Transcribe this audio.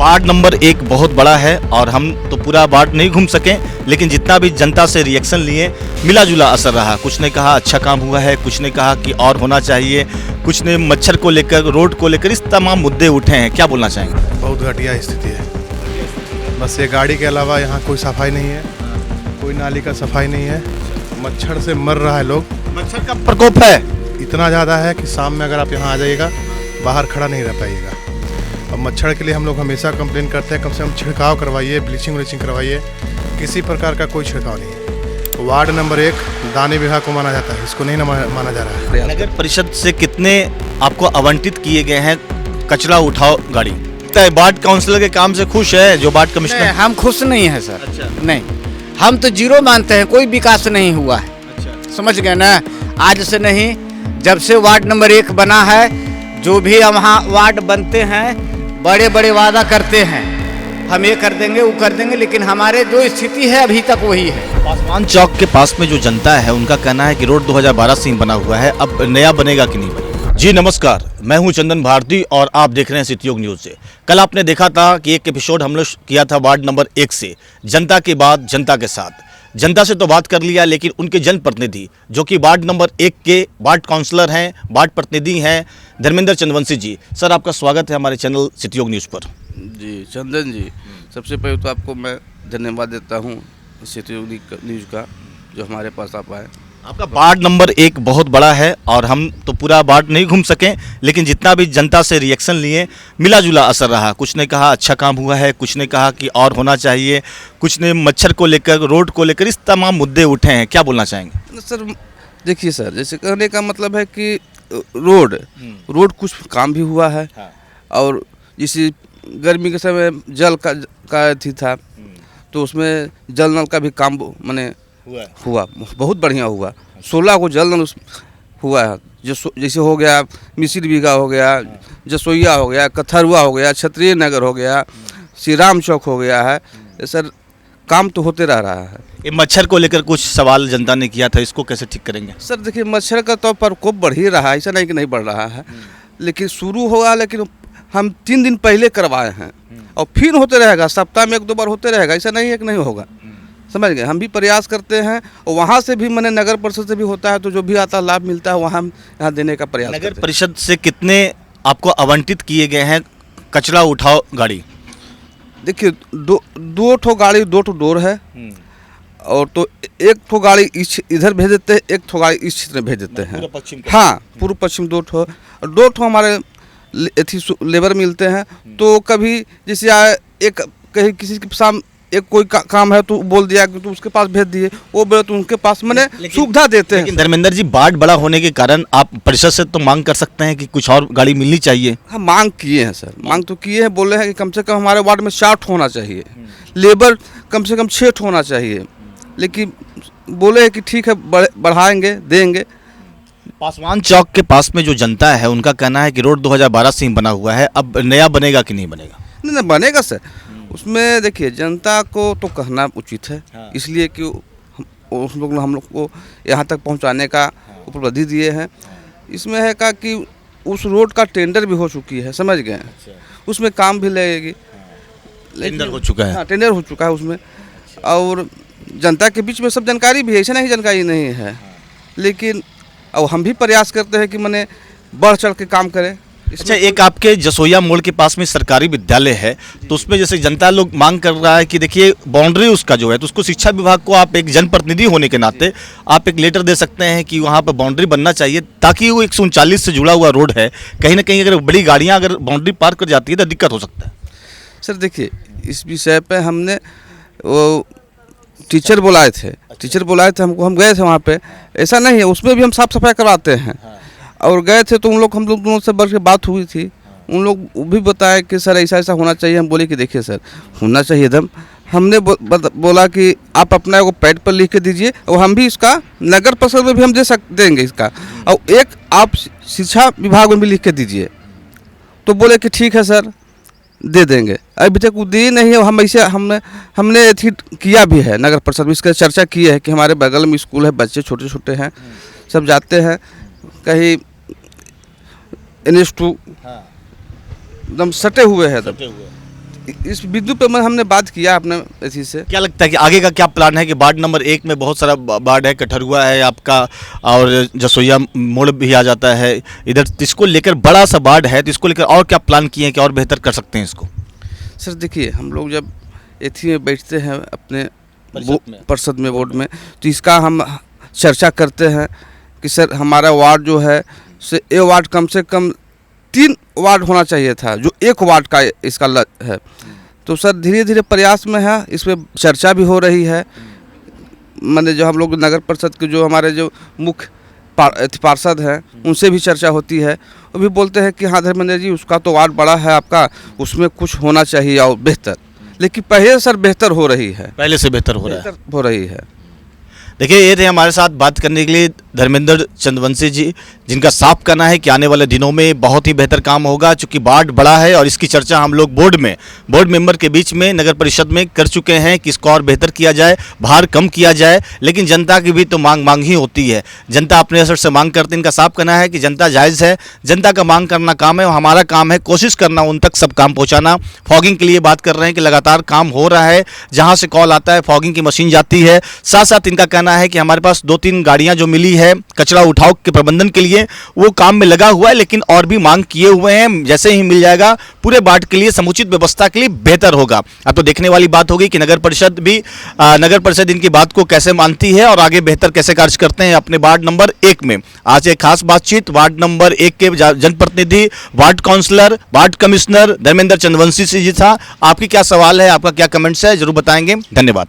Ward number 1 बहुत बड़ा है और हम तो पूरा वार्ड नहीं घूम सके, लेकिन जितना भी जनता से रिएक्शन लिए मिला जुला असर रहा। कुछ ने कहा अच्छा काम हुआ है, कुछ ने कहा कि और होना चाहिए, कुछ ने मच्छर को लेकर, रोड को लेकर, इस तमाम मुद्दे उठे हैं। क्या बोलना चाहेंगे? बहुत घटिया स्थिति है। बस ये गाड़ी के अलावा यहाँ कोई सफाई नहीं है, कोई नाली का सफाई नहीं है। मच्छर से मर रहा है लोग। मच्छर का प्रकोप है इतना ज़्यादा है कि शाम में अगर आप यहाँ आ जाइएगा बाहर खड़ा नहीं रह पाइएगा। और मच्छर के लिए हम लोग हमेशा कंप्लेन करते हैं, कम से कम छिड़काव करवाइए, ब्लीचिंग करवाइए। किसी प्रकार का कोई छिड़काव नहीं है। वार्ड नंबर 1 दानी विभाग को माना जाता है, इसको नहीं माना जा रहा है। नगर परिषद से कितने आपको आवंटित किए गए हैं कचरा उठाओ गाड़ी? वार्ड काउंसिलर के काम से खुश है जो वार्ड कमिश्नर? हम खुश नहीं है सर। अच्छा। नहीं, हम तो जीरो मानते हैं, कोई विकास नहीं हुआ है। अच्छा। समझ गए ना? आज से नहीं, जब से वार्ड नंबर 1 बना है, जो भी वहाँ वार्ड बनते हैं बड़े बड़े वादा करते हैं, हम ये कर देंगे वो कर देंगे, लेकिन हमारे जो स्थिति है अभी तक वही है। पासवान चौक के पास में जो जनता है उनका कहना है कि रोड 2012 से ही बना हुआ है, अब नया बनेगा कि नहीं बनेगा। जी नमस्कार, मैं हूं चंदन भारती और आप देख रहे हैं सिटीयोग न्यूज़ से। कल आपने देखा था कि एक एपिसोड हम लोग किया था वार्ड नंबर 1 से, जनता की बात जनता के साथ। जनता से तो बात कर लिया, लेकिन उनके जनप्रतिनिधि जो कि वार्ड नंबर 1 के वार्ड काउंसलर हैं, वार्ड प्रतिनिधि हैं, धर्मेंद्र चंद्रवंशी जी। सर, आपका स्वागत है हमारे चैनल सिटीयोग न्यूज़ पर। जी चंदन जी, सबसे पहले तो आपको मैं धन्यवाद देता हूँ सिटीयोग न्यूज़ का, जो हमारे पास आप आए। आपका वार्ड नंबर 1 बहुत बड़ा है और हम तो पूरा वार्ड नहीं घूम सके, लेकिन जितना भी जनता से रिएक्शन लिए मिला जुला असर रहा। कुछ ने कहा अच्छा काम हुआ है, कुछ ने कहा कि और होना चाहिए, कुछ ने मच्छर को लेकर, रोड को लेकर, इस तमाम मुद्दे उठे हैं। क्या बोलना चाहेंगे? सर देखिए सर, जैसे कहने का मतलब है कि रोड कुछ काम भी हुआ है। हाँ। और जैसे गर्मी के समय जल का थी था, तो उसमें जल नल का भी काम मैंने हुआ, बहुत बढ़िया हुआ। 16 को जल नल हुआ है, जैसे हो गया मिसिर बीघा हो गया, जसोइया हो गया, कथरुआ हो गया, क्षत्रिय नगर हो गया, श्री राम चौक हो गया है। सर काम तो होते रह रहा है। ये मच्छर को लेकर कुछ सवाल जनता ने किया था, इसको कैसे ठीक करेंगे? सर देखिए, मच्छर का तो प्रकोप बढ़ ही रहा है, ऐसा नहीं कि नहीं बढ़ रहा है, लेकिन शुरू होगा। लेकिन हम 3 दिन पहले करवाए हैं और फिर होते रहेगा, सप्ताह में 1-2 बार होते रहेगा, ऐसा नहीं है कि नहीं होगा। समझ गए? हम भी प्रयास करते हैं और वहाँ से भी मैंने नगर परिषद से भी होता है, तो जो भी आता लाभ मिलता है वहाँ हम यहाँ देने का प्रयास करते हैं। नगर परिषद से कितने आपको आवंटित किए गए हैं कचरा उठाओ गाड़ी? देखिए, दो ठो गाड़ी, 2 ठो डोर है, और तो एक ठो गाड़ी इधर भेज देते हैं, एक ठो गाड़ी इस क्षेत्र में भेज देते हैं। हाँ, पूर्व पश्चिम 2 ठो, 2 ठो हमारे लेबर मिलते हैं। तो कभी जैसे एक कहीं किसी के सामने एक कोई काम है तो बोल दिया कि तो उसके पास भेज दिए, वो बोले तो उनके पास मैंने सुविधा देते हैं। लेकिन धर्मेंद्र जी, वार्ड बड़ा होने के कारण आप परिषद से तो मांग कर सकते हैं कि कुछ और गाड़ी मिलनी चाहिए। हाँ, मांग किए हैं सर, मांग तो किए हैं। बोले हैं कि कम से कम हमारे वार्ड में 60 होना चाहिए, लेबर कम से कम 6 होना चाहिए, लेकिन बोले हैं कि ठीक है बढ़ाएंगे, देंगे। पासवान चौक के पास में जो जनता है उनका कहना है कि रोड 2012 से ही बना हुआ है, अब नया बनेगा कि नहीं बनेगा? नहीं बनेगा सर। उसमें देखिए, जनता को तो कहना उचित है। हाँ। इसलिए कि उस लोग हम लोग को यहाँ तक पहुँचाने का उपलब्धि दिए हैं। इसमें है का कि उस रोड का टेंडर भी हो चुकी है, समझ गए? उसमें काम भी लगेगी। टेंडर हो चुका है? हाँ, टेंडर हो चुका है उसमें। और जनता के बीच में सब जानकारी भी है, ऐसा नहीं जानकारी नहीं है, लेकिन अब हम भी प्रयास करते हैं कि मैंने बढ़ चढ़ के काम करें। अच्छा, एक आपके जसोइया मोड़ के पास में सरकारी विद्यालय है, तो उसमें जैसे जनता लोग मांग कर रहा है कि देखिए बाउंड्री उसका जो है, तो उसको शिक्षा विभाग को आप एक जनप्रतिनिधि होने के नाते आप एक लेटर दे सकते हैं कि वहाँ पर बाउंड्री बनना चाहिए, ताकि वो 139 से जुड़ा हुआ रोड है, कहीं ना कहीं अगर बड़ी गाड़ियाँ अगर बाउंड्री पार कर जाती है तो दिक्कत हो सकता है। सर देखिए, इस विषय पर हमने वो टीचर बुलाए थे, हमको, हम गए थे वहाँ पे। ऐसा नहीं है, उसमें भी हम साफ सफाई करवाते हैं। और गए थे तो हम लोग दोनों से बढ़ के बात हुई थी, उन लोग भी बताया कि सर ऐसा ऐसा होना चाहिए। हम बोले कि देखिए सर, होना चाहिए एकदम। हमने बोला कि आप अपना को पैड पर लिख के दीजिए, और हम भी इसका नगर परिषद में भी हम देंगे इसका, और एक आप शिक्षा विभाग में भी लिख के दीजिए। तो बोले कि ठीक है सर, दे देंगे। अभी तक वो दिए नहीं है। हम ऐसे हमने किया भी है, नगर परिषद में इसका चर्चा की है कि हमारे बगल में स्कूल है, बच्चे छोटे छोटे हैं, सब जाते हैं, कहीं NH2 एकदम सटे हुए हैं, इस बिंदु पे मैं हमने बात किया अपने इसी से। क्या लगता है कि आगे का क्या प्लान है कि वार्ड नंबर 1 में बहुत सारा वार्ड है, कठरुआ है आपका और जसोइया मोड़ भी आ जाता है इधर, तो इसको लेकर बड़ा सा वार्ड है, तो इसको लेकर और क्या प्लान किए हैं कि और बेहतर कर सकते हैं इसको? सर देखिए, हम लोग जब एथी में बैठते हैं अपने परिषद में बोर्ड में, तो इसका हम चर्चा करते हैं कि सर हमारा वार्ड जो है से ये वार्ड कम से कम 3 वार्ड होना चाहिए था, जो 1 वार्ड का इसका है। तो सर धीरे धीरे प्रयास में है, इस पर चर्चा भी हो रही है। मैंने जो हम लोग नगर परिषद के जो हमारे जो मुख्य पार्षद हैं उनसे भी चर्चा होती है, वो भी बोलते हैं कि हाँ धर्मेंद्र जी, उसका तो वार्ड बड़ा है आपका, उसमें कुछ होना चाहिए और बेहतर। लेकिन पहले सर बेहतर हो रही है, पहले से बेहतर हो रहा है, बेहतर हो रही है। देखिए ये थे हमारे साथ बात करने के लिए धर्मेंद्र चंद्रवंशी जी, जिनका साफ कहना है कि आने वाले दिनों में बहुत ही बेहतर काम होगा, चूंकि वार्ड बड़ा है और इसकी चर्चा हम लोग बोर्ड मेंबर के बीच में नगर परिषद में कर चुके हैं कि इसको और बेहतर किया जाए, भार कम किया जाए। लेकिन जनता की भी तो मांग ही होती है, जनता अपने असर से मांग करती है। इनका साफ कहना है कि जनता जायज़ है, जनता का मांग करना काम है, हमारा काम है कोशिश करना उन तक सब काम पहुँचाना। फॉगिंग के लिए बात कर रहे हैं कि लगातार काम हो रहा है, जहाँ से कॉल आता है फॉगिंग की मशीन जाती है। साथ साथ इनका कहना है कि हमारे पास 2-3 गाड़ियां जो मिली है कचरा उठाव के प्रबंधन के लिए, वो काम में लगा हुआ है, लेकिन और भी मांग किए हुए हैं। जैसे ही मिल जाएगा पूरे वार्ड के लिए समुचित व्यवस्था के लिए बेहतर होगा। अब तो देखने वाली बात होगी कि नगर परिषद इनकी बात को कैसे मानती है और आगे बेहतर कैसे कार्य करते हैं अपने वार्ड नंबर 1 में। आज एक खास बातचीत वार्ड नंबर 1 के जनप्रतिनिधि, ward councillor, ward commissioner Dharmendra Chandravanshi ji था। आपकी क्या सवाल है, आपका क्या कमेंट्स है, जरूर बताएंगे। धन्यवाद।